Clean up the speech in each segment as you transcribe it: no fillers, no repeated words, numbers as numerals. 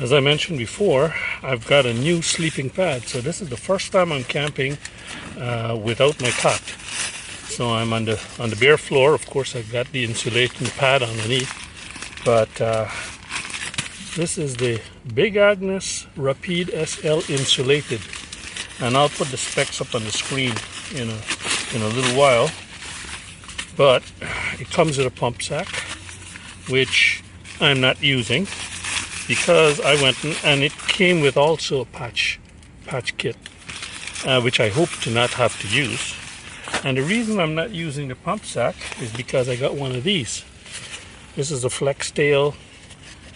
As I mentioned before, I've got a new sleeping pad. So this is the first time I'm camping without my cot. So I'm on the bare floor. Of course, I've got the insulating pad underneath. But this is the Big Agnes Rapide SL Insulated. And I'll put the specs up on the screen in a little while. But it comes with a pump sack, which I'm not using because I went and it came with also a patch kit, which I hope to not have to use. And the reason I'm not using the pump sack is because I got one of these. This is a Flextail.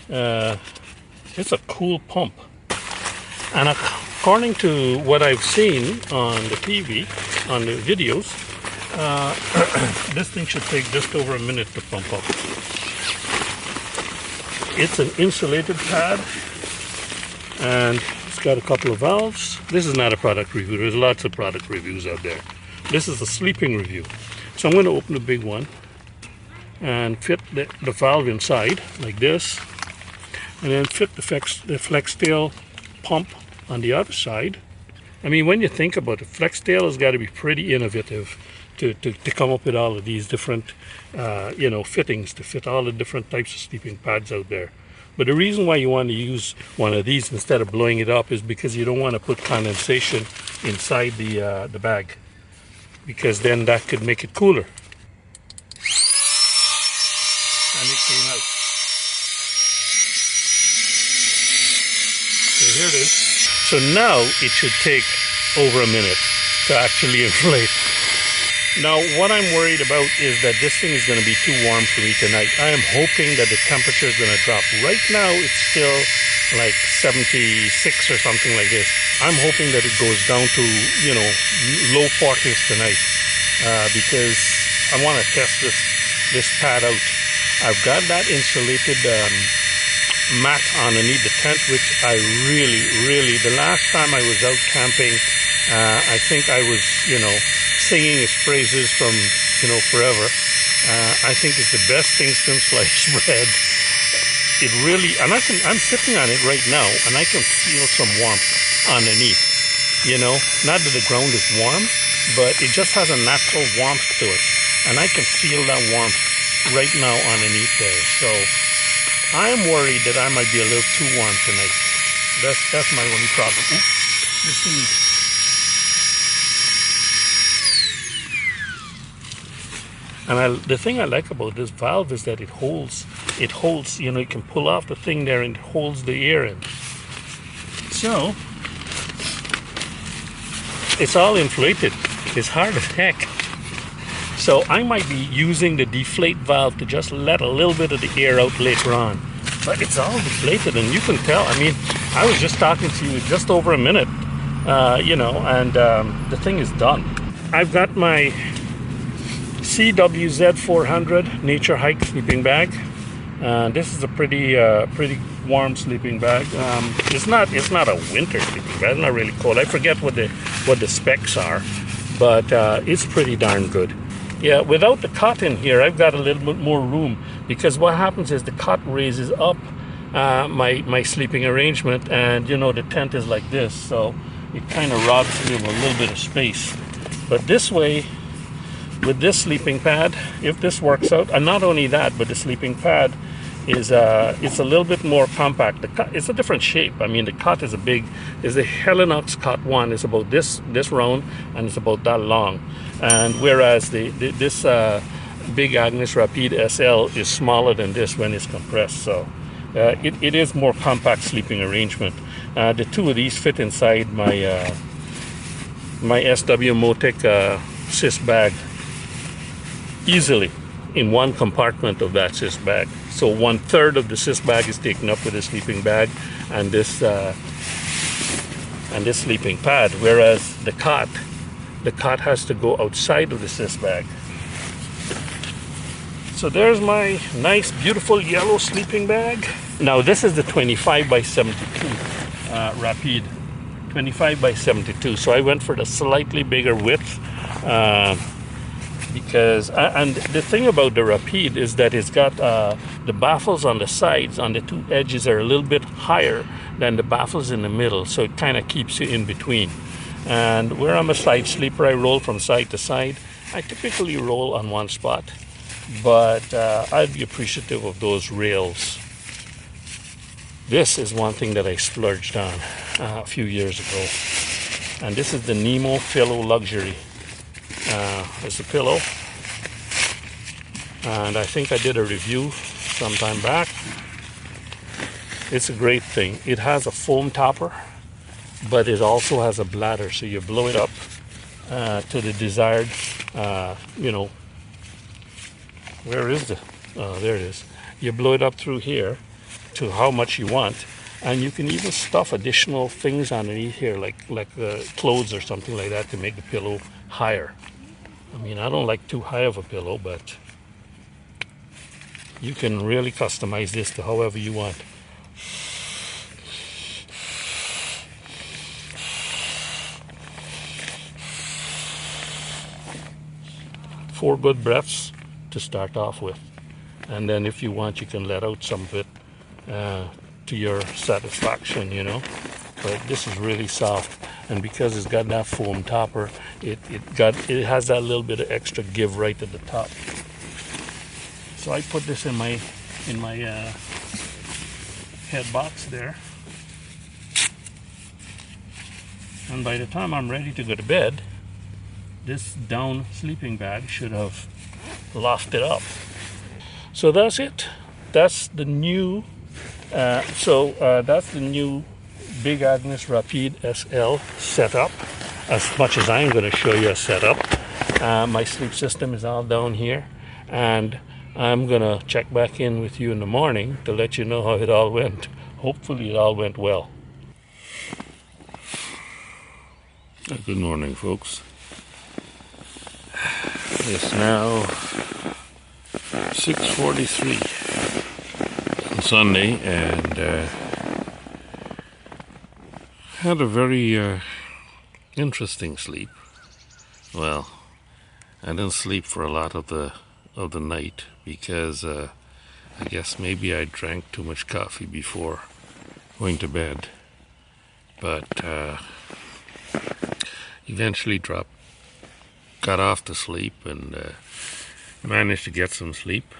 It's a cool pump. And according to what I've seen on the TV, on the videos, this thing should take just over a minute to pump up. It's an insulated pad, and it's got a couple of valves. This is not a product review. There's lots of product reviews out there. This is a sleeping review. So I'm going to open the big one and fit the valve inside like this, and then fit the Flextail pump on the other side. I mean, when you think about it, Flextail has got to be pretty innovative to come up with all of these different fittings to fit all the different types of sleeping pads out there. But the reason why you want to use one of these instead of blowing it up is because you don't want to put condensation inside the bag, because then that could make it cooler. And it came out. So here it is. So now it should take over a minute to actually inflate. Now, what I'm worried about is that this thing is going to be too warm for me tonight. I am hoping that the temperature is going to drop. Right now, it's still like 76 or something like this. I'm hoping that it goes down to, low 40s tonight because I want to test this pad out. I've got that insulated mat underneath the tent, which I really, the last time I was out camping, I think I was, singing his praises from, forever. I think it's the best thing since sliced bread. It really, and I'm sitting on it right now, and I can feel some warmth underneath. Not that the ground is warm, but it just has a natural warmth to it, and I can feel that warmth right now underneath there. So I am worried that I might be a little too warm tonight. That's my only problem. Oops, this thing. And the thing I like about this valve is that it holds, you can pull off the thing there and it holds the air in. So, it's all inflated. It's hard as heck. So I might be using the deflate valve to just let a little bit of the air out later on. But it's all deflated, and you can tell. I mean, I was just talking to you just over a minute, and the thing is done. I've got my CWZ400 Naturehike sleeping bag. This is a pretty warm sleeping bag. It's not a winter sleeping bag. It's not really cold. I forget what the specs are, but it's pretty darn good. Yeah, without the cot in here, I've got a little bit more room, because what happens is the cot raises up my sleeping arrangement, and the tent is like this, so it kind of robs me of a little bit of space. But this way, with this sleeping pad, if this works out, and not only that, but the sleeping pad is it's a little bit more compact. It's a different shape. I mean, the cot is a Helinox Cot One. It's about this round, and it's about that long. And whereas this Big Agnes Rapide SL is smaller than this when it's compressed. So it is more compact sleeping arrangement. The two of these fit inside my SW Motech Sysbag easily in one compartment of that Sysbag. So 1/3 of the Sysbag is taken up with a sleeping bag and this sleeping pad, whereas the cot has to go outside of the Sysbag. So there's my nice, beautiful yellow sleeping bag. Now this is the 25 by 72 Rapide, 25 by 72. So I went for the slightly bigger width. because and the thing about the Rapide is that it's got the baffles on the sides, on the two edges, are a little bit higher than the baffles in the middle, so it kind of keeps you in between. And where I'm a side sleeper, I roll from side to side. I typically roll on one spot, but I'd be appreciative of those rails. This is one thing that I splurged on a few years ago, and this is the Nemo Fillow Luxury. It's a pillow, and I think I did a review sometime back. It's a great thing. It has a foam topper, but it also has a bladder, so you blow it up to the desired, you know, where is the, there it is. You blow it up through here to how much you want, and you can even stuff additional things underneath here, like clothes or something like that, to make the pillow higher. I mean, I don't like too high of a pillow, but you can really customize this to however you want. Four good breaths to start off with, and then if you want, you can let out some of it to your satisfaction, you know. But this is really soft, and because it's got that foam topper, it has that little bit of extra give right at the top. So I put this in my head box there, and by the time I'm ready to go to bed, this down sleeping bag should have lofted up. So that's it. That's the new that's the new Big Agnes Rapide SL setup, as much as I'm going to show you a setup. My sleep system is all down here, and I'm going to check back in with you in the morning to let you know how it all went. Hopefully it all went well. Good morning, folks. It's now 6:43 on Sunday, and had a very interesting sleep. Well, I didn't sleep for a lot of the night because I guess maybe I drank too much coffee before going to bed, but eventually got off to sleep and managed to get some sleep.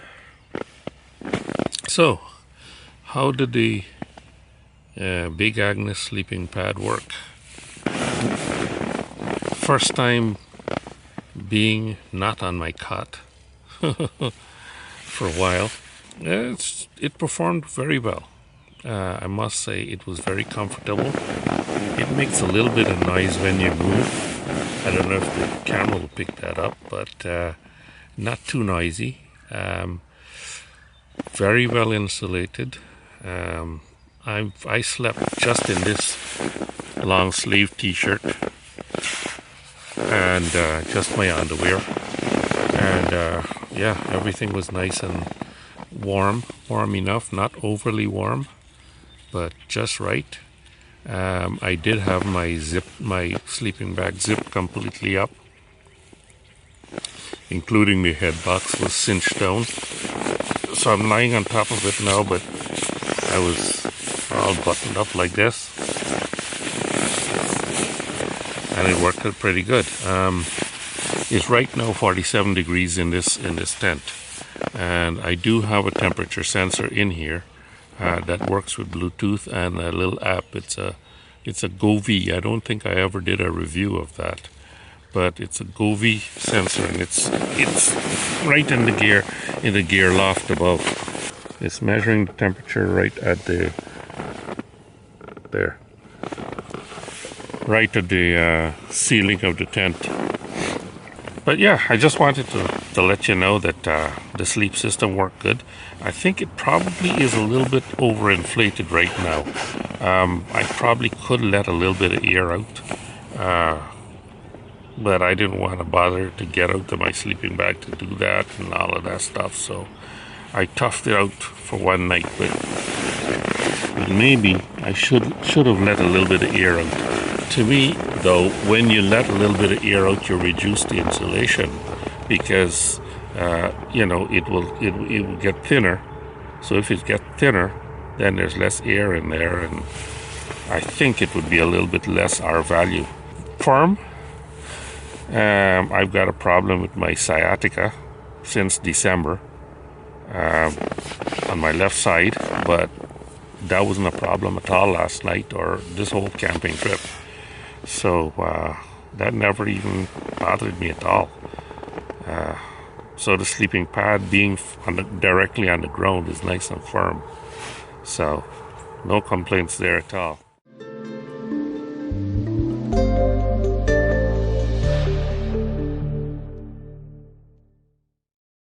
So, how did the Big Agnes sleeping pad work? First time being not on my cot for a while. It performed very well. I must say it was very comfortable. It makes a little bit of noise when you move. I don't know if the camera will pick that up, but not too noisy. Very well insulated. I slept just in this long sleeve t-shirt and just my underwear, and yeah, everything was nice and warm enough, not overly warm, but just right. I did have my sleeping bag zipped completely up, including the head box was cinched down. So I'm lying on top of it now, but I was all buttoned up like this, and it worked out pretty good. It's right now 47 degrees in this tent, and I do have a temperature sensor in here that works with Bluetooth and a little app. It's a Govee. I don't think I ever did a review of that, but it's a Govee sensor, and it's right in the gear loft above. It's measuring the temperature right at the ceiling of the tent. But yeah, I just wanted to let you know that the sleep system worked good. I think it probably is a little bit overinflated right now. I probably could let a little bit of air out, but I didn't want to bother to get out to my sleeping bag to do that and all of that stuff, so I toughed it out for one night. But maybe I should have let a little bit of air out. To me, though, when you let a little bit of air out, you reduce the insulation, because it will get thinner. So if it gets thinner, then there's less air in there, and I think it would be a little bit less R value. Firm. I've got a problem with my sciatica since December on my left side, but that wasn't a problem at all last night or this whole camping trip. So that never even bothered me at all. So the sleeping pad being directly on the ground is nice and firm. So no complaints there at all.